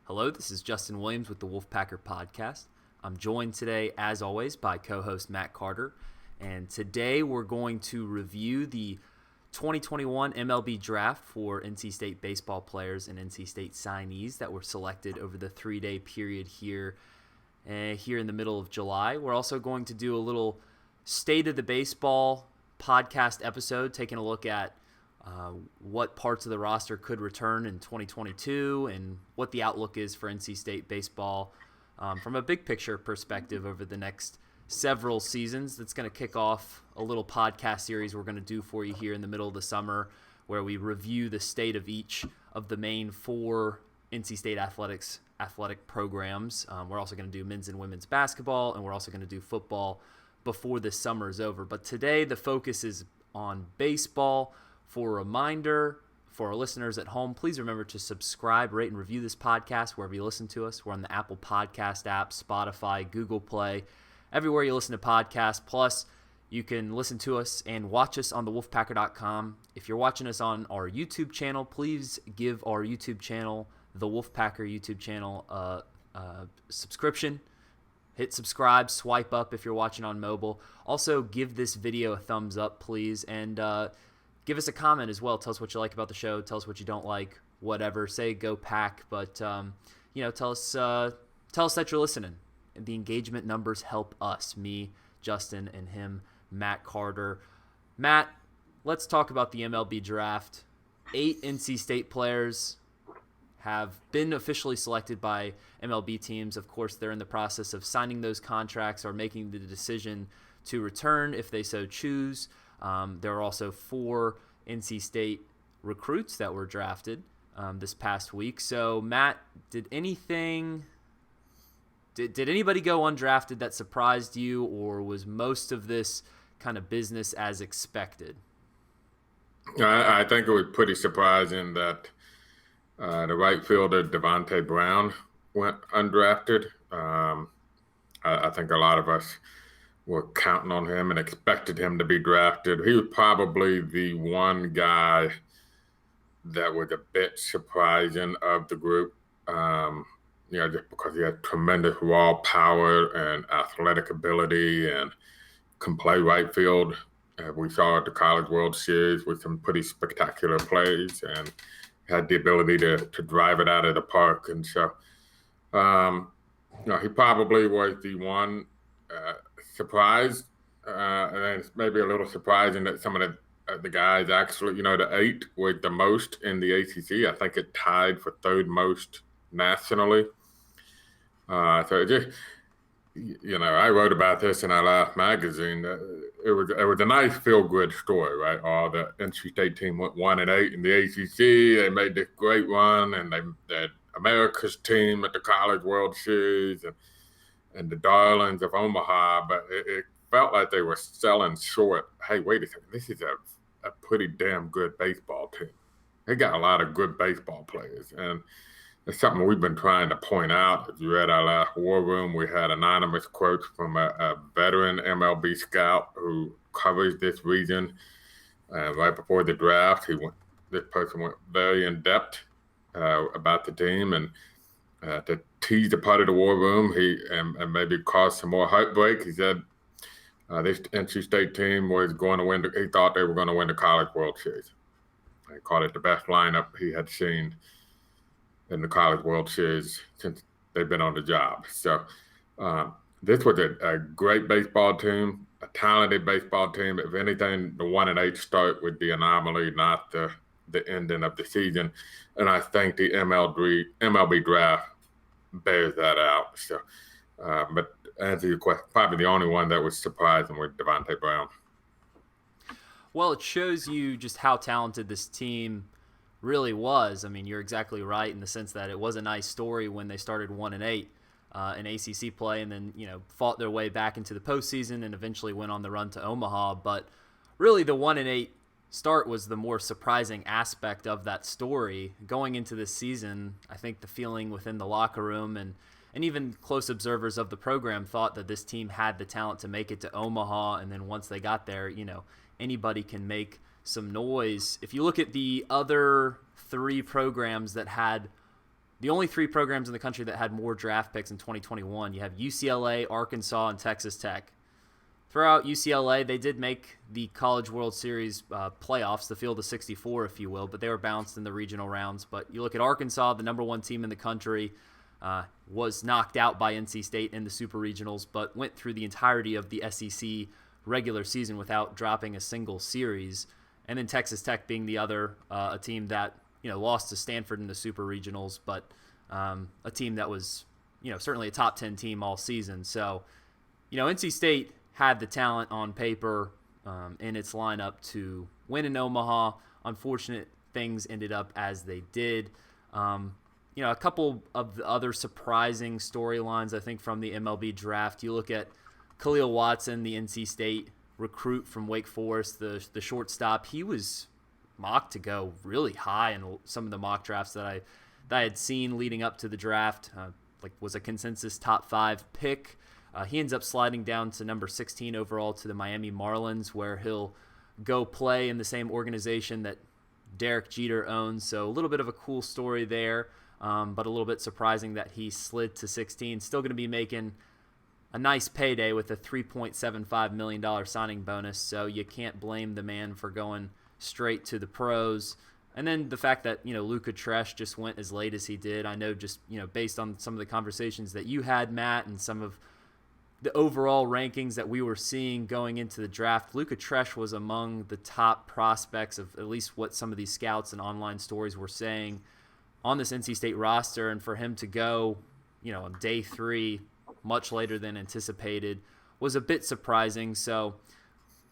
Hello, this is Justin Williams with the Wolfpacker Podcast. I'm joined today, as always, by co-host Matt Carter. And today we're going to review the 2021 MLB Draft for NC State baseball players and NC State signees that were selected over the 3-day period here in the middle of July. We're also going to do a little State of the Baseball podcast episode, taking a look at what parts of the roster could return in 2022 and what the outlook is for NC State baseball from a big picture perspective over the next several seasons. That's going to kick off a little podcast series we're going to do for you here in the middle of the summer, where we review the state of each of the main 4 NC State athletic programs. We're also going to do men's and women's basketball, and we're also going to do football before this summer is over. But today the focus is on baseball. For a reminder, for our listeners at home, please remember to subscribe, rate, and review this podcast wherever you listen to us. We're on the Apple Podcast app, Spotify, Google Play, everywhere you listen to podcasts. Plus, you can listen to us and watch us on thewolfpacker.com. If you're watching us on our YouTube channel, please give our YouTube channel, the Wolfpacker YouTube channel, a subscription. Hit subscribe, swipe up if you're watching on mobile. Also, give this video a thumbs up, please, and give us a comment as well. Tell us what you like about the show. Tell us what you don't like. Whatever. Say go Pack, but tell us that you're listening. The engagement numbers help us, me, Justin, and him, Matt Carter. Matt, let's talk about the MLB Draft. 8 NC State players have been officially selected by MLB teams. Of course, they're in the process of signing those contracts or making the decision to return if they so choose. There are also 4 NC State recruits that were drafted this past week. So, Matt, did anybody go undrafted that surprised you, or was most of this kind of business as expected? I think it was pretty surprising that the right fielder Devonte Brown went undrafted. I think a lot of us were counting on him and expected him to be drafted. He was probably the one guy that was a bit surprising of the group, just because he had tremendous raw power and athletic ability and can play right field. We saw at the College World Series with some pretty spectacular plays and had the ability to drive it out of the park. And so, he probably was the one surprised, and it's maybe a little surprising that some of the guys actually, the 8 was the most in the ACC. I think it tied for 3rd most nationally. So it just, I wrote about this in our last magazine. It was a nice feel-good story, right? All the NC State team went 1-8 in the ACC. They made this great run, and they had America's team at the College World Series, and the darlings of Omaha, but it felt like they were selling short. Hey, wait a second, this is a pretty damn good baseball team. They got a lot of good baseball players, and it's something we've been trying to point out. If you read our last War Room, we had anonymous quotes from a veteran MLB scout who covers this region. Right before the draft, this person went very in-depth about the team, and to tease a part of the War Room, and maybe cause some more heartbreak. He said this NC State team was going to win. He thought they were going to win the College World Series. He called it the best lineup he had seen in the College World Series since they've been on the job. So this was a great baseball team, a talented baseball team. If anything, the 1-8 start would be anomaly, not the ending of the season. And I think the MLB draft bears that out. So, but to answer your question, probably the only one that was surprising was Devonte Brown. Well, it shows you just how talented this team really was. I mean, you're exactly right in the sense that it was a nice story when they started 1-8 in ACC play, and then fought their way back into the postseason and eventually went on the run to Omaha. But really, the 1-8 start was the more surprising aspect of that story. Going into this season, I think the feeling within the locker room and even close observers of the program thought that this team had the talent to make it to Omaha, and then once they got there, anybody can make some noise. If you look at the other 3 programs that had the only three programs in the country that had more draft picks in 2021. You have UCLA, Arkansas, and Texas Tech. Throughout UCLA, they did make the College World Series playoffs, the field of 64, if you will, but they were bounced in the regional rounds. But you look at Arkansas, the number one team in the country, was knocked out by NC State in the Super Regionals, but went through the entirety of the SEC regular season without dropping a single series. And then Texas Tech being the other, a team that lost to Stanford in the Super Regionals, but a team that was certainly a top 10 team all season. So NC State had the talent on paper in its lineup to win in Omaha. Unfortunate things ended up as they did. A couple of the other surprising storylines, I think, from the MLB draft. You look at Khalil Watson, the NC State recruit from Wake Forest, the shortstop. He was mocked to go really high in some of the mock drafts that I had seen leading up to the draft. Was a consensus top 5 pick. He ends up sliding down to number 16 overall to the Miami Marlins, where he'll go play in the same organization that Derek Jeter owns. So a little bit of a cool story there, but a little bit surprising that he slid to 16. Still going to be making a nice payday with a $3.75 million signing bonus, so you can't blame the man for going straight to the pros. And then the fact that, Luka Tresh just went as late as he did. I know just, based on some of the conversations that you had, Matt, and some of the overall rankings that we were seeing going into the draft, Luka Tresh was among the top prospects of at least what some of these scouts and online stories were saying on this NC State roster. And for him to go, on day 3, much later than anticipated, was a bit surprising. So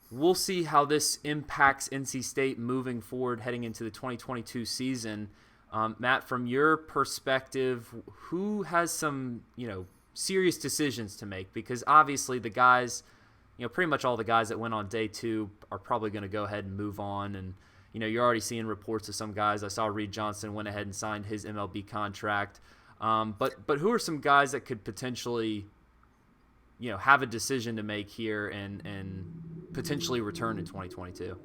we'll see how this impacts NC State moving forward heading into the 2022 season. Matt, from your perspective, who has some, serious decisions to make? Because obviously the guys, pretty much all the guys that went on day 2 are probably going to go ahead and move on. And, you're already seeing reports of some guys. I saw Reed Johnson went ahead and signed his MLB contract. But who are some guys that could potentially, have a decision to make here and potentially return in 2022?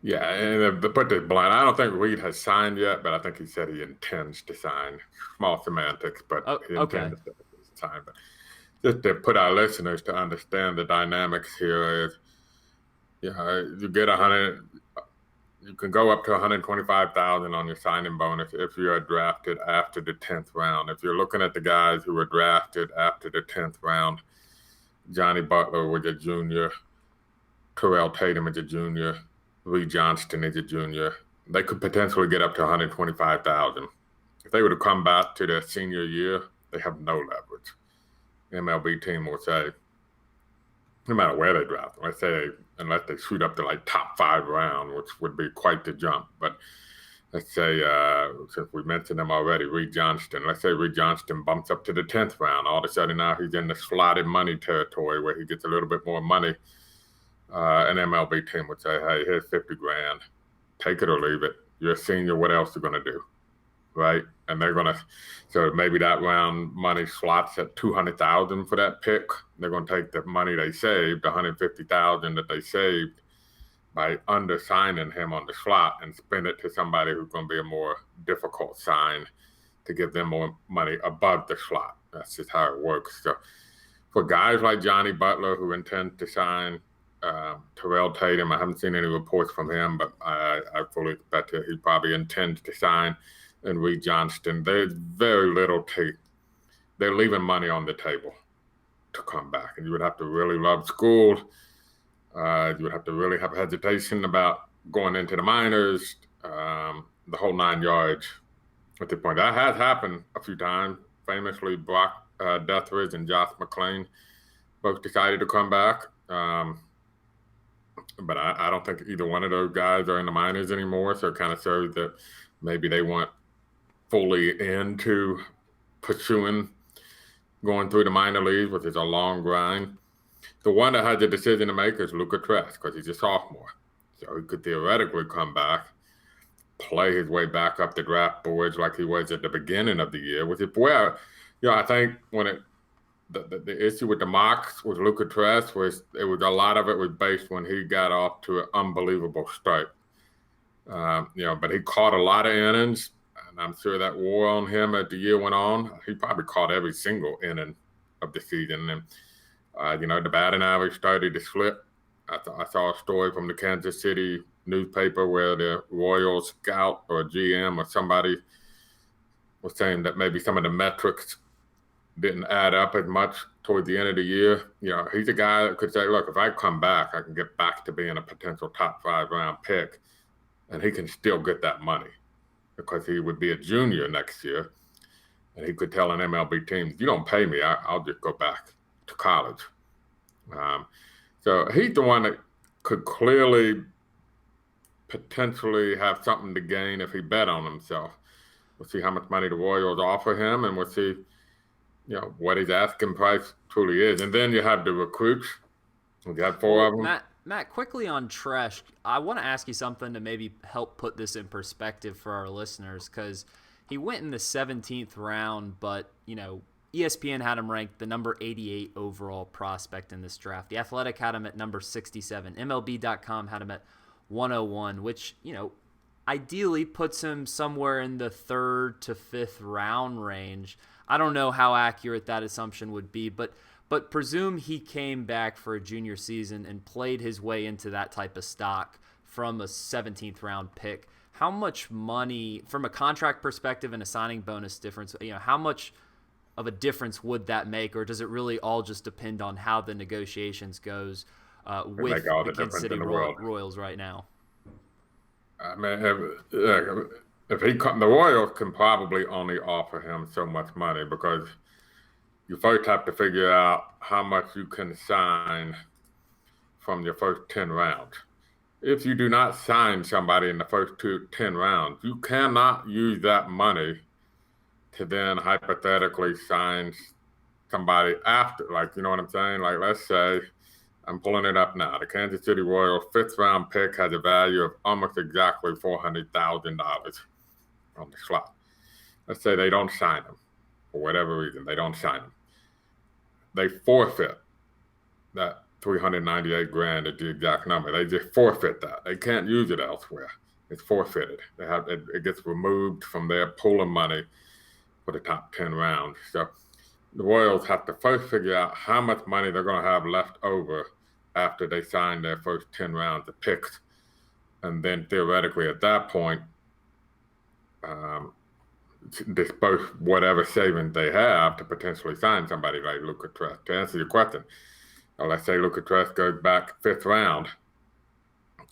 Yeah, and to put this blunt, I don't think Reed has signed yet, but I think he said he intends to sign. Small semantics, but he intends to sign. But just to put our listeners to understand the dynamics here is, you get you can go up to $125,000 on your signing bonus if you are drafted after the 10th round. If you're looking at the guys who were drafted after the 10th round, Johnny Butler was a junior, Terrell Tatum is a junior, Reed Johnston is a junior. They could potentially get up to $125,000. If they were to come back to their senior year, they have no leverage. The MLB team will say, no matter where they draft them, unless they shoot up to like top 5 round, which would be quite the jump. But let's say, since we mentioned him already, Reed Johnston, let's say Reed Johnston bumps up to the 10th round. All of a sudden now he's in the slotted money territory where he gets a little bit more money. An MLB team would say, hey, here's $50,000. Take it or leave it. You're a senior. What else are you going to do? Right? And they're going to, so maybe that round money slots at $200,000 for that pick. They're going to take the money they saved, $150,000 that they saved by undersigning him on the slot, and spend it to somebody who's going to be a more difficult sign to give them more money above the slot. That's just how it works. So for guys like Johnny Butler who intend to sign, Terrell Tatum, I haven't seen any reports from him, but I fully expect that he probably intends to sign. And Reed Johnston, there's very little they're leaving money on the table to come back. And you would have to really love school. You would have to really have hesitation about going into the minors, the whole 9 yards at this point. That has happened a few times. Famously, Brock Deathridge and Josh McClain both decided to come back. But I don't think either one of those guys are in the minors anymore. So it kind of shows that maybe they weren't fully into pursuing going through the minor leagues, which is a long grind. The one that has a decision to make is Luka Tresh, because he's a sophomore. So he could theoretically come back, play his way back up the draft boards like he was at the beginning of the year, which is where, I think when the issue with the mocks with Luka Tresh was a lot of it was based when he got off to an unbelievable start. But he caught a lot of innings. And I'm sure that wore on him as the year went on. He probably caught every single inning of the season. And, the batting average started to slip. I saw a story from the Kansas City newspaper where the Royals scout or GM or somebody was saying that maybe some of the metrics didn't add up as much toward the end of the year. He's a guy that could say, look, if I come back, I can get back to being a potential top 5 round pick, and he can still get that money because he would be a junior next year. And he could tell an MLB team, if you don't pay me, I'll just go back to college. So he's the one that could clearly potentially have something to gain if he bet on himself. We'll see how much money the Royals offer him, and we'll see, what his asking price truly is. And then you have the recruits. We got 4 of them. Matt, quickly on Tresh, I want to ask you something to maybe help put this in perspective for our listeners, because he went in the 17th round, but, ESPN had him ranked the number 88 overall prospect in this draft. The Athletic had him at number 67. MLB.com had him at 101, which, ideally puts him somewhere in the 3rd to 5th round range. I don't know how accurate that assumption would be, but presume he came back for a junior season and played his way into that type of stock from a 17th round pick. How much money, from a contract perspective and a signing bonus difference, how much of a difference would that make, or does it really all just depend on how the negotiations goes with the Kansas City Royals right now? I mean, if he the Royals can probably only offer him so much money, because you first have to figure out how much you can sign from your first 10 rounds. If you do not sign somebody in the first 10 rounds, you cannot use that money to then hypothetically sign somebody after. Like, you know what I'm saying? Like, let's say, I'm pulling it up now. The Kansas City Royals 5th round pick has a value of almost exactly $400,000 on the slot. Let's say they don't sign him for whatever reason. They don't sign him. They forfeit that $398,000 is the exact number. They just forfeit that. They can't use it elsewhere. It's forfeited. It gets removed from their pool of money for the top 10 rounds. So the Royals have to first figure out how much money they're going to have left over after they sign their first 10 rounds of picks. And then theoretically at that point, disperse whatever savings they have to potentially sign somebody like Luca Tresh. To answer your question, let's say Luca Tresh goes back 5th round.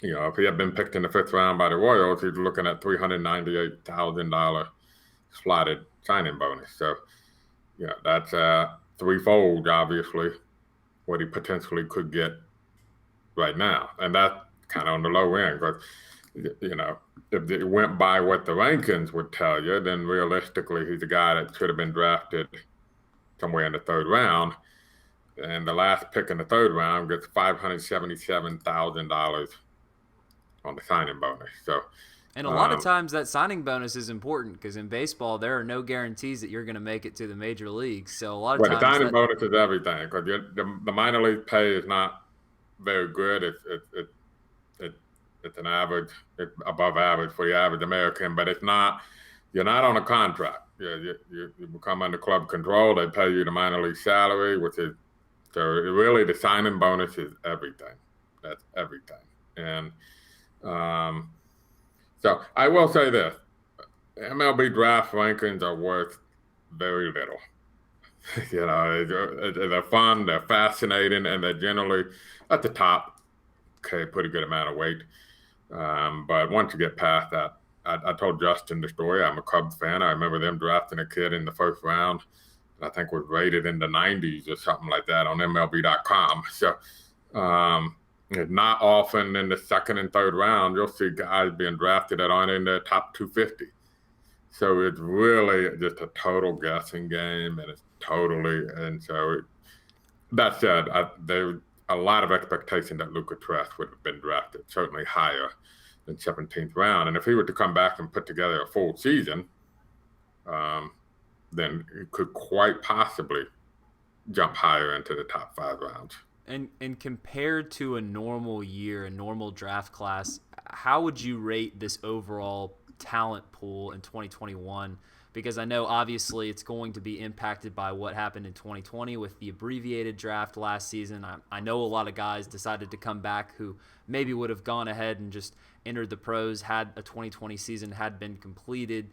If he had been picked in the 5th round by the Royals, he's looking at $398,000 slotted signing bonus. So, that's threefold, obviously, what he potentially could get right now. And that's kind of on the low end, because, if it went by what the rankings would tell you, then realistically, he's a guy that should have been drafted somewhere in the 3rd round. And the last pick in the 3rd round gets $577,000 on the signing bonus. So, and a lot of times that signing bonus is important, because in baseball there are no guarantees that you're going to make it to the major leagues. So a lot of times the signing bonus is everything, because the minor league pay is not very good. It's an average, it's above average for the average American, but it's not. You're not on a contract. You become under club control. They pay you the minor league salary, which is so really the signing bonus is everything. That's everything. And so I will say this: MLB Draft Rankings are worth very little. They're fun, they're fascinating, and they're generally at the top. Okay, pretty good amount of weight. But once you get past that, I told Justin the story. I'm a Cubs fan. I remember them drafting a kid in the 1st round. I think was rated in the 90s or something like that on MLB.com. So not often in the 2nd and 3rd round, you'll see guys being drafted that aren't in the top 250. So it's really just a total guessing game, and it's totally. And so that said, there's a lot of expectation that Luca Tresh would have been drafted, certainly higher than 17th round. And if he were to come back and put together a full season, then it could quite possibly jump higher into the top 5 rounds. And compared to a normal year, a normal draft class, how would you rate this overall talent pool in 2021? Because I know obviously it's going to be impacted by what happened in 2020 with the abbreviated draft last season. I know a lot of guys decided to come back who maybe would have gone ahead and just entered the pros had a 2020 season had been completed,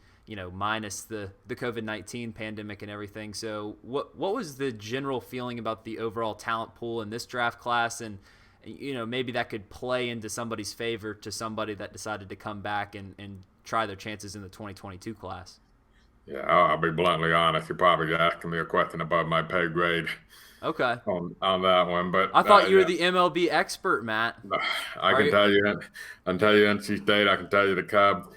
minus the COVID-19 pandemic and everything. So what was the general feeling about the overall talent pool in this draft class? And, maybe that could play into somebody's favor to somebody that decided to come back and try their chances in the 2022 class. Yeah, I'll be bluntly honest. You're probably asking me a question above my pay grade. Okay. On that one, but I thought you were the MLB expert, Matt. I can tell you NC State. I can tell you the Cubs.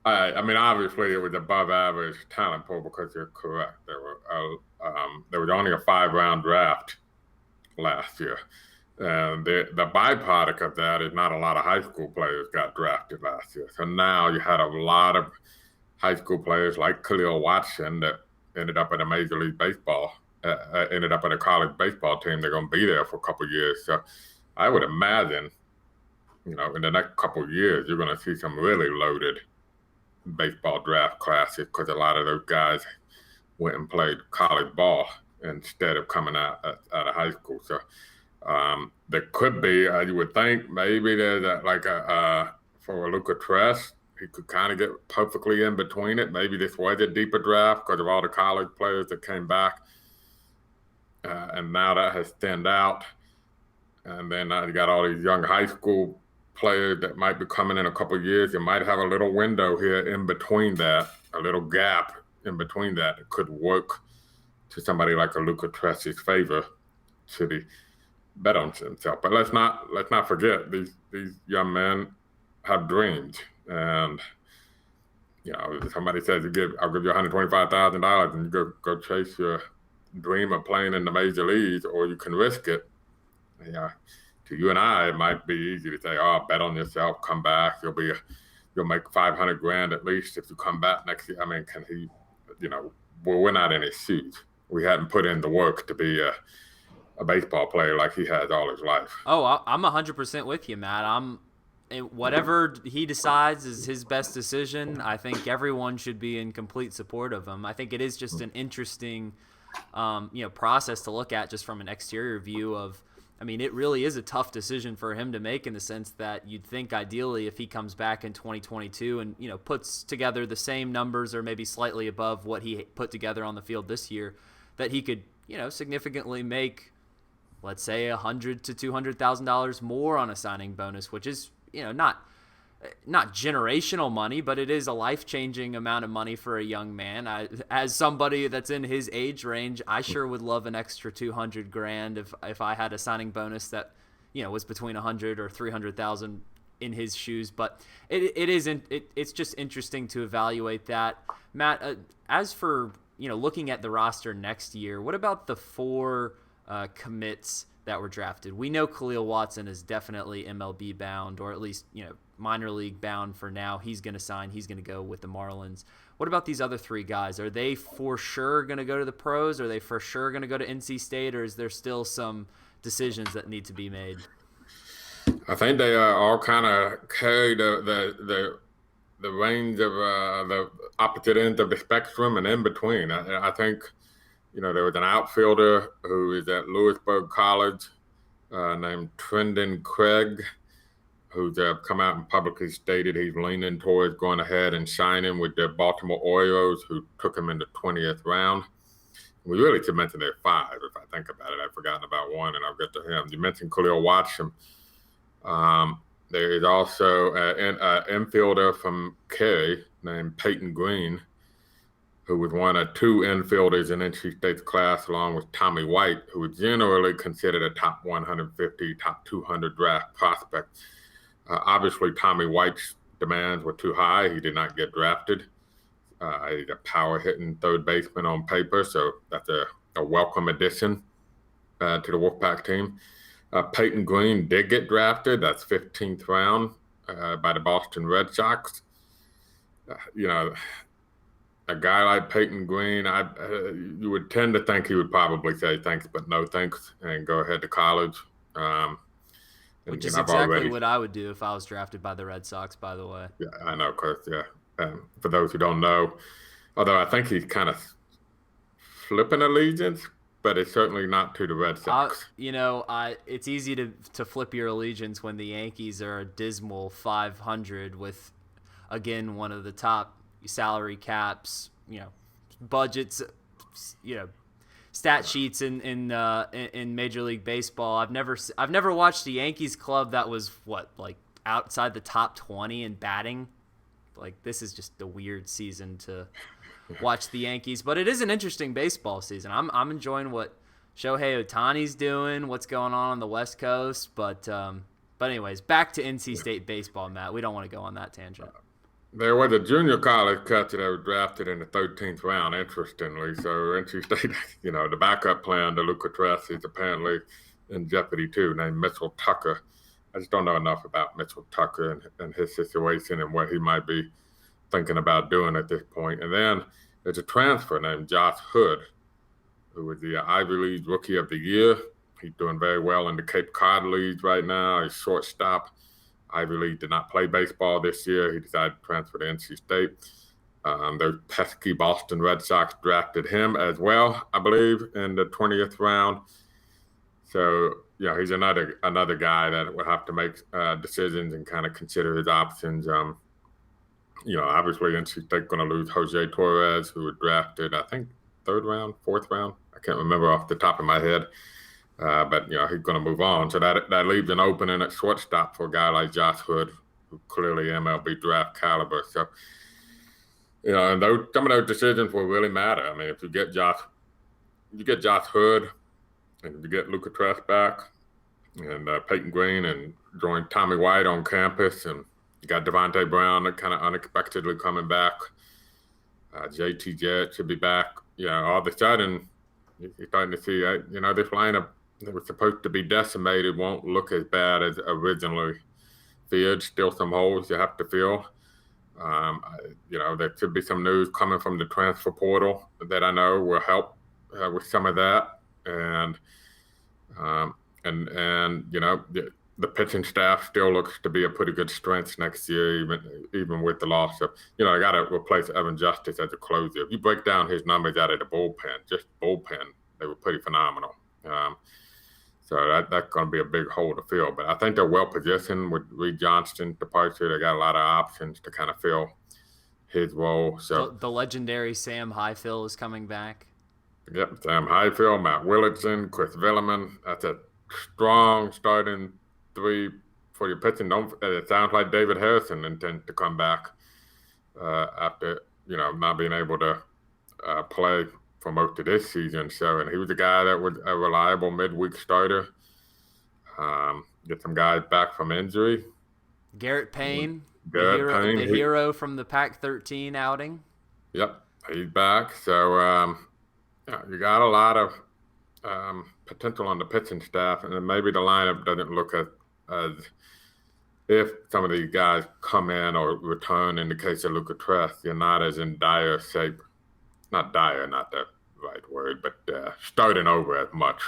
I mean, obviously it was above average talent pool because you're correct. There was only a 5-round draft last year, and the byproduct of that is not a lot of high school players got drafted last year. So now you had a lot of high school players like Khalil Watson that ended up at a Major League Baseball, ended up at a college baseball team. They're going to be there for a couple of years. So I would imagine, in the next couple of years, you're going to see some really loaded baseball draft classes because a lot of those guys went and played college ball instead of coming out of high school. So there could be, you would think, maybe there's for Luca Tress, he could kind of get perfectly in between it. Maybe this was a deeper draft because of all the college players that came back. And now that has thinned out. And then you got all these young high school players that might be coming in a couple of years. You might have a little window here in between that, a little gap in between that could work to somebody like a Luca Tress's favor to the bet on himself. But let's not forget these young men have dreams. And somebody says I'll give you $125,000 and you go chase your dream of playing in the major leagues, or you can risk it. To you and I, it might be easy to say, "Oh, bet on yourself, come back. You'll make $500,000 at least if you come back next year." I mean, can he? We're not in his shoes. We hadn't put in the work to be a baseball player like he has all his life. Oh, I'm 100% with you, Matt. Whatever he decides is his best decision. I think everyone should be in complete support of him. I think it is just an interesting, process to look at just from an exterior view of. I mean, it really is a tough decision for him to make in the sense that you'd think ideally if he comes back in 2022 and, puts together the same numbers or maybe slightly above what he put together on the field this year, that he could, significantly make, let's say, $100,000 to $200,000 more on a signing bonus, which is, not generational money, but it is a life-changing amount of money for a young man. As somebody that's in his age range, I sure would love an extra $200,000 if I had a signing bonus that, was between $100,000 or $300,000 in his shoes. But it's just interesting to evaluate that. Matt, as for looking at the roster next year, what about the 4 commits that were drafted? We know Khalil Watson is definitely MLB bound, or at least, minor league bound for now. He's going to sign. He's going to go with the Marlins. What about these other 3 guys? Are they for sure going to go to the pros? Are they for sure going to go to NC State? Or is there still some decisions that need to be made? I think they all kind of carry the range of the opposite ends of the spectrum and in between. I think, there was an outfielder who is at Lewisburg College named Trendon Craig, who's come out and publicly stated he's leaning towards going ahead and signing with the Baltimore Orioles, who took him in the 20th round. We really should mention there 5, if I think about it. I've forgotten about one, and I'll get to him. You mentioned Khalil Watson. There is also an infielder from Cary named Peyton Greene, who was one of 2 infielders in NC State's class, along with Tommy White, who was generally considered a top 150, top 200 draft prospect. Obviously, Tommy White's demands were too high. He did not get drafted. He's a power-hitting third baseman on paper, so that's a welcome addition to the Wolfpack team. Peyton Greene did get drafted. That's 15th round by the Boston Red Sox. A guy like Peyton Greene, you would tend to think he would probably say thanks, but no thanks, and go ahead to college. Which is exactly what I would do if I was drafted by the Red Sox, by the way. Yeah, I know, Chris. Yeah, for those who don't know. Although I think he's kind of flipping allegiance, but it's certainly not to the Red Sox. It's easy to flip your allegiance when the Yankees are a dismal 500 with, again, one of the top salary caps, budgets, stat sheets in Major League Baseball. I've never watched a Yankees club that was outside the top 20 in batting. This is just a weird season to watch the Yankees, but it is an interesting baseball season. I'm enjoying what Shohei Ohtani's doing, what's going on the West Coast, but anyways, back to NC State baseball, Matt. We don't want to go on that tangent. There was a junior college catcher that was drafted in the 13th round, interestingly. So NC State, the backup plan to Luca Tress is apparently in jeopardy too, named Mitchell Tucker. I just don't know enough about Mitchell Tucker and his situation and what he might be thinking about doing at this point. And then there's a transfer named Josh Hood, who was the Ivy League Rookie of the Year. He's doing very well in the Cape Cod League right now. He's shortstop. Ivy League did not play baseball this year. He decided to transfer to NC State. The pesky Boston Red Sox drafted him as well, I believe, in the 20th round. So, he's another guy that will have to make decisions and kind of consider his options. Obviously NC State going to lose Jose Torres, who was drafted, I think, 3rd round, 4th round. I can't remember off the top of my head. But he's going to move on. So that leaves an opening at shortstop for a guy like Josh Hood, who clearly MLB draft caliber. So, and some of those decisions will really matter. I mean, if you get Josh Hood, and you get Luca Tress back, and Peyton Greene, and join Tommy White on campus, and you got Devonte Brown that kind of unexpectedly coming back. JT Jett should be back. All of a sudden, you're starting to see, this lineup that was supposed to be decimated won't look as bad as originally feared. Still some holes you have to fill. There should be some news coming from the transfer portal that I know will help with some of that. And the pitching staff still looks to be a pretty good strength next year, even with the loss of, they got to replace Evan Justice as a closer. If you break down his numbers out of the bullpen, they were pretty phenomenal. So that's going to be a big hole to fill. But I think they're well positioned with Reed Johnston's departure. They got a lot of options to kind of fill his role. So the legendary Sam Highfill is coming back. Yep, Sam Highfill, Matt Willardson, Chris Velleman. That's a strong starting 3 for your pitching. It sounds like David Harrison intends to come back after not being able to play for most of this season. So, and he was a guy that was a reliable midweek starter. Get some guys back from injury. Garrett Payne, the hero from the Pac-13 outing. Yep, he's back. So you got a lot of potential on the pitching staff, and then maybe the lineup doesn't look as if some of these guys come in or return. In the case of Luca Tress, you're not as in dire shape. Not dire, not the right word, but starting over as much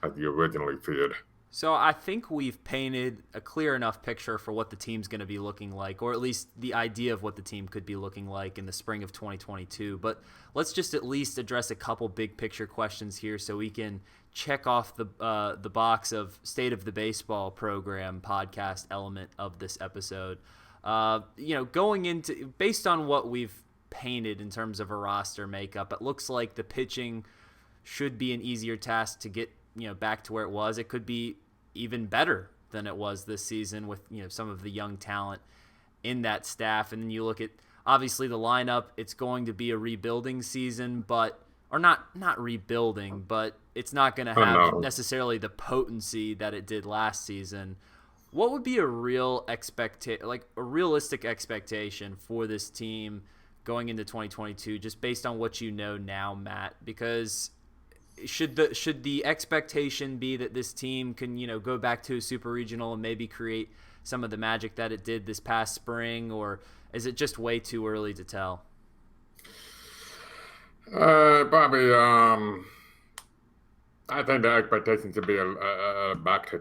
as you originally feared. So I think we've painted a clear enough picture for what the team's going to be looking like, or at least the idea of what the team could be looking like in the spring of 2022. But let's just at least address a couple big picture questions here so we can check off the box of State of the Baseball program podcast element of this episode. Going into, based on what we've painted in terms of a roster makeup, it looks like the pitching should be an easier task to get back to where it was. It could be even better than it was this season with some of the young talent in that staff. And then you look at obviously the lineup. It's going to be a rebuilding season, but not rebuilding, but it's not going to have necessarily the potency that it did last season. What would be a realistic expectation for this team going into 2022, just based on what you know now, Matt? Because should the expectation be that this team can go back to a super regional and maybe create some of the magic that it did this past spring, or is it just way too early to tell? Probably. I think the expectation should be back to.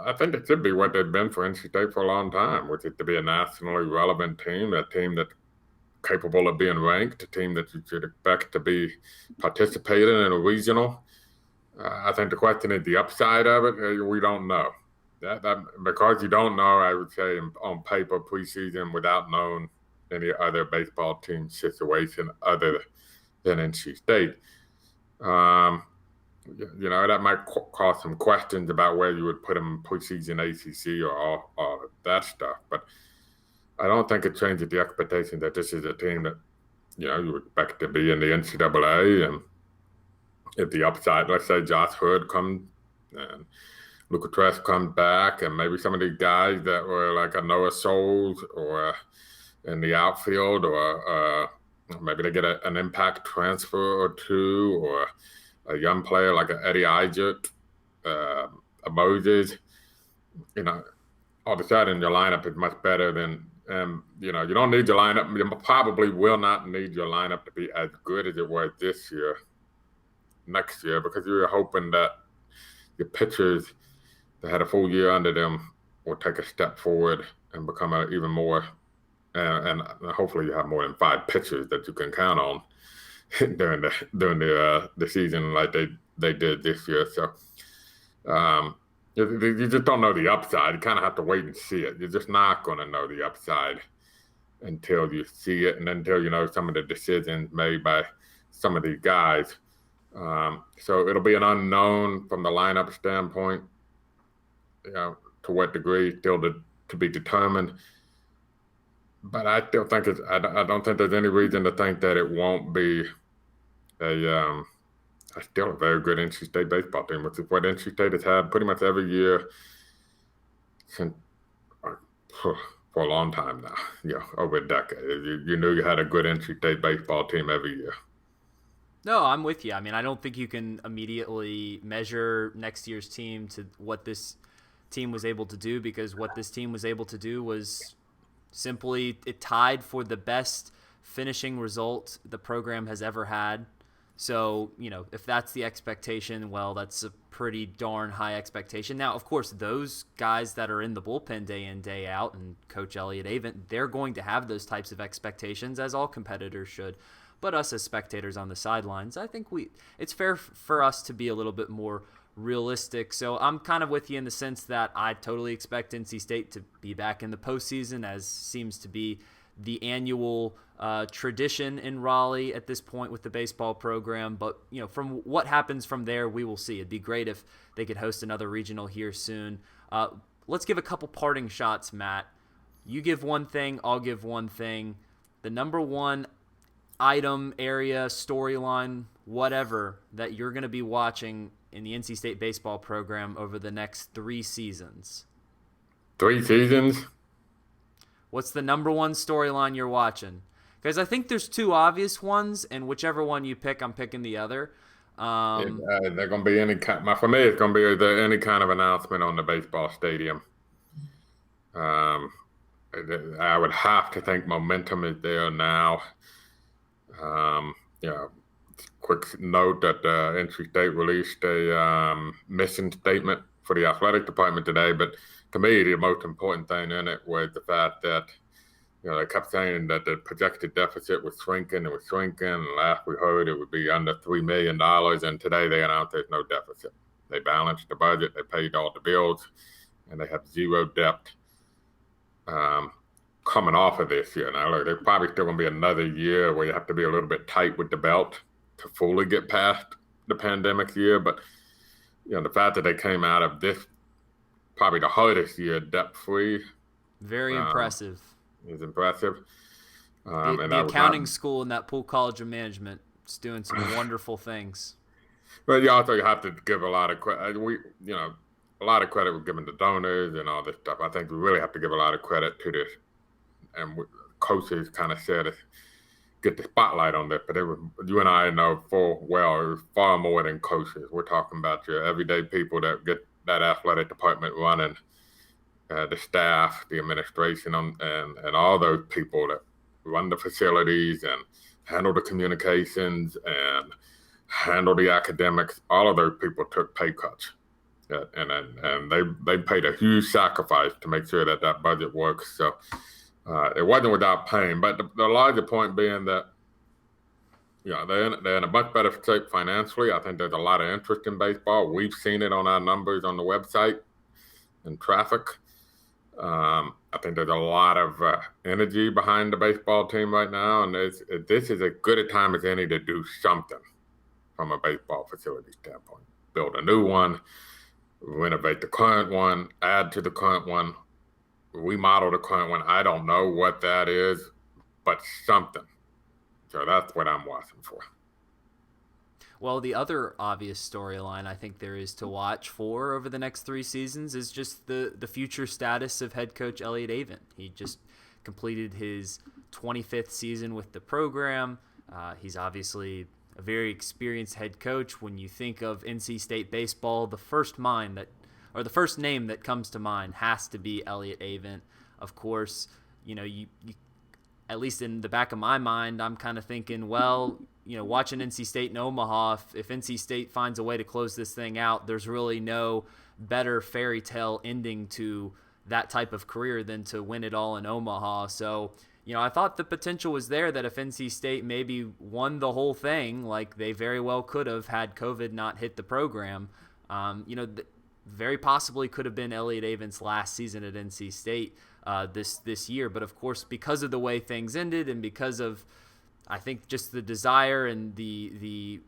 I think it should be what they've been for NC State for a long time, which is to be a nationally relevant team, a team that capable of being ranked, a team that you should expect to be participating in a regional. I think the question is the upside of it. We don't know. That because you don't know, I would say on paper preseason without knowing any other baseball team situation other than NC State. That might cause some questions about where you would put them preseason ACC or all that stuff. But I don't think it changes the expectation that this is a team that, you would expect to be in the NCAA. And if the upside, let's say Josh Hood comes and Luca Tress comes back, and maybe some of these guys that were like a Noah Souls or in the outfield, or maybe they get an impact transfer or two, or a young player like an Eddie Ijut, a Moses, all of a sudden your lineup is much better than, you don't need your lineup. You probably will not need your lineup to be as good as it was this year, next year, because you're hoping that your pitchers that had a full year under them will take a step forward and become even more, and hopefully you have more than 5 pitchers that you can count on during the season like they did this year. So you just don't know the upside. You kind of have to wait and see it. You're just not going to know the upside until you see it, and until you know some of the decisions made by some of these guys. So it'll be an unknown from the lineup standpoint, to what degree still to be determined. But I still think I don't think there's any reason to think that it won't be still a very good NC State baseball team, which is what NC State has had pretty much every year since for a long time now. Over a decade. You knew you had a good NC State baseball team every year. No, I'm with you. I mean, I don't think you can immediately measure next year's team to what this team was able to do, because what this team was able to do was simply it tied for the best finishing result the program has ever had. So, if that's the expectation, well, that's a pretty darn high expectation. Now, of course, those guys that are in the bullpen day in, day out, and Coach Elliott Avent, they're going to have those types of expectations, as all competitors should. But us as spectators on the sidelines, I think it's fair for us to be a little bit more realistic. So I'm kind of with you in the sense that I totally expect NC State to be back in the postseason, as seems to be the annual tradition in Raleigh at this point with the baseball program. But, from what happens from there, we will see. It'd be great if they could host another regional here soon. Let's give a couple parting shots, Matt. You give one thing, I'll give one thing. The number one item, area, storyline, whatever, that you're going to be watching in the NC State baseball program over the next 3 seasons. 3 seasons? What's the number one storyline you're watching? Because I think there's 2 obvious ones, and whichever one you pick, I'm picking the other. They're going to be for me, it's going to be any kind of announcement on the baseball stadium. I would have to think momentum is there now. Quick note that NC State released a mission statement for the athletic department today, but to me, the most important thing in it was the fact that, they kept saying that the projected deficit was shrinking. It was shrinking. And last we heard, it would be under $3 million. And today they announced there's no deficit. They balanced the budget. They paid all the bills, and they have 0 debt coming off of this year. Now, look, there's probably still going to be another year where you have to be a little bit tight with the belt to fully get past the pandemic year. But, the fact that they came out of this, probably the hardest year, debt-free. Very impressive. Is impressive. The accounting school in that Poole College of Management is doing some wonderful things. But you also have to give a lot of credit. A lot of credit was given to donors and all this stuff. I think we really have to give a lot of credit to this. And coaches kind of said get the spotlight on this, but you and I know full well it was far more than coaches. We're talking about your everyday people that get that athletic department running, the staff, the administration, and all those people that run the facilities and handle the communications and handle the academics. All of those people took pay cuts, and they paid a huge sacrifice to make sure that budget works. So It wasn't without pain, but the larger point being that they're in a much better shape financially. I think there's a lot of interest in baseball. We've seen it on our numbers on the website and traffic. I think there's a lot of energy behind the baseball team right now, and this is as good a time as any to do something from a baseball facility standpoint. Build a new one, renovate the current one, add to the current one, remodel the current one. I don't know what that is, but something. So that's what I'm watching for. Well, the other obvious storyline I think there is to watch for over the next 3 seasons is just the future status of head coach Elliott Avent. He just completed his 25th season with the program. He's obviously a very experienced head coach. When you think of NC State baseball, the first name that comes to mind has to be Elliott Avent. Of course, you at least in the back of my mind, I'm kind of thinking, well, watching NC State and Omaha, if NC State finds a way to close this thing out, there's really no better fairy tale ending to that type of career than to win it all in Omaha. So, I thought the potential was there that if NC State maybe won the whole thing, like they very well could have had COVID not hit the program, very possibly could have been Elliott Avent's last season at NC State this year. But of course, because of the way things ended and because of, I think, just the desire and the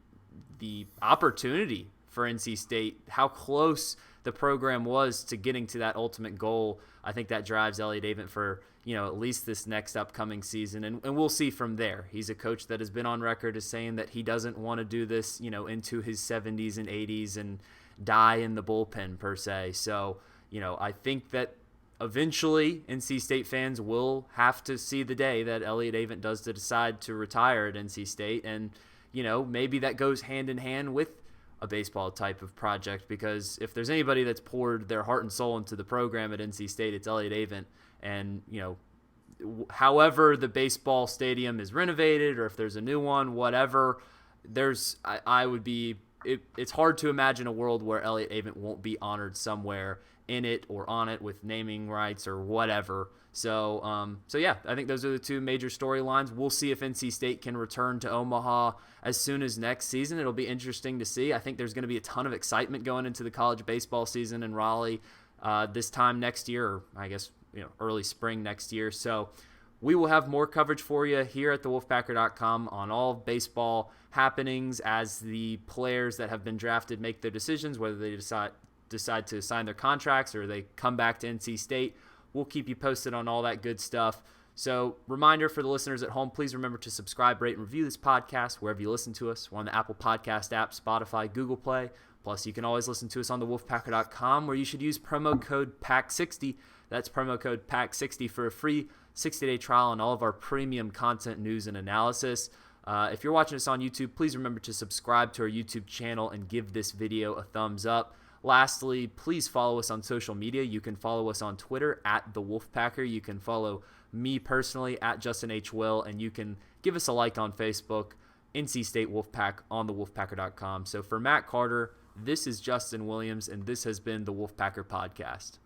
opportunity for NC State, how close the program was to getting to that ultimate goal, I think that drives Elliott Avent for at least this next upcoming season, and we'll see from there. He's a coach that has been on record as saying that he doesn't want to do this into his 70s and 80s and die in the bullpen per se. So I think that eventually NC State fans will have to see the day that Elliott Avent does decide to retire at NC State, and maybe that goes hand in hand with a baseball type of project, because if there's anybody that's poured their heart and soul into the program at NC State, it's Elliott Avent. And however the baseball stadium is renovated, or if there's a new one, whatever, it's hard to imagine a world where Elliott Avent won't be honored somewhere in it or on it with naming rights or whatever. So yeah, I think those are the two major storylines. We'll see if NC State can return to Omaha as soon as next season. It'll be interesting to see. I think there's going to be a ton of excitement going into the college baseball season in Raleigh this time next year, or I guess early spring next year. So we will have more coverage for you here at thewolfpacker.com on all baseball happenings as the players that have been drafted make their decisions, whether they decide to sign their contracts or they come back to NC State. We'll keep you posted on all that good stuff. So, reminder for the listeners at home, please remember to subscribe, rate, and review this podcast wherever you listen to us. We're on the Apple Podcast app, Spotify, Google Play. Plus, you can always listen to us on thewolfpacker.com, where you should use promo code PACK60. That's promo code PACK60 for a free 60-day trial on all of our premium content, news, and analysis. If you're watching us on YouTube, please remember to subscribe to our YouTube channel and give this video a thumbs up. Lastly, please follow us on social media. You can follow us on Twitter at The Wolfpacker. You can follow me personally at Justin H. Will, and you can give us a like on Facebook, NC State Wolfpack on thewolfpacker.com. So for Matt Carter, this is Justin Williams, and this has been the Wolfpacker Podcast.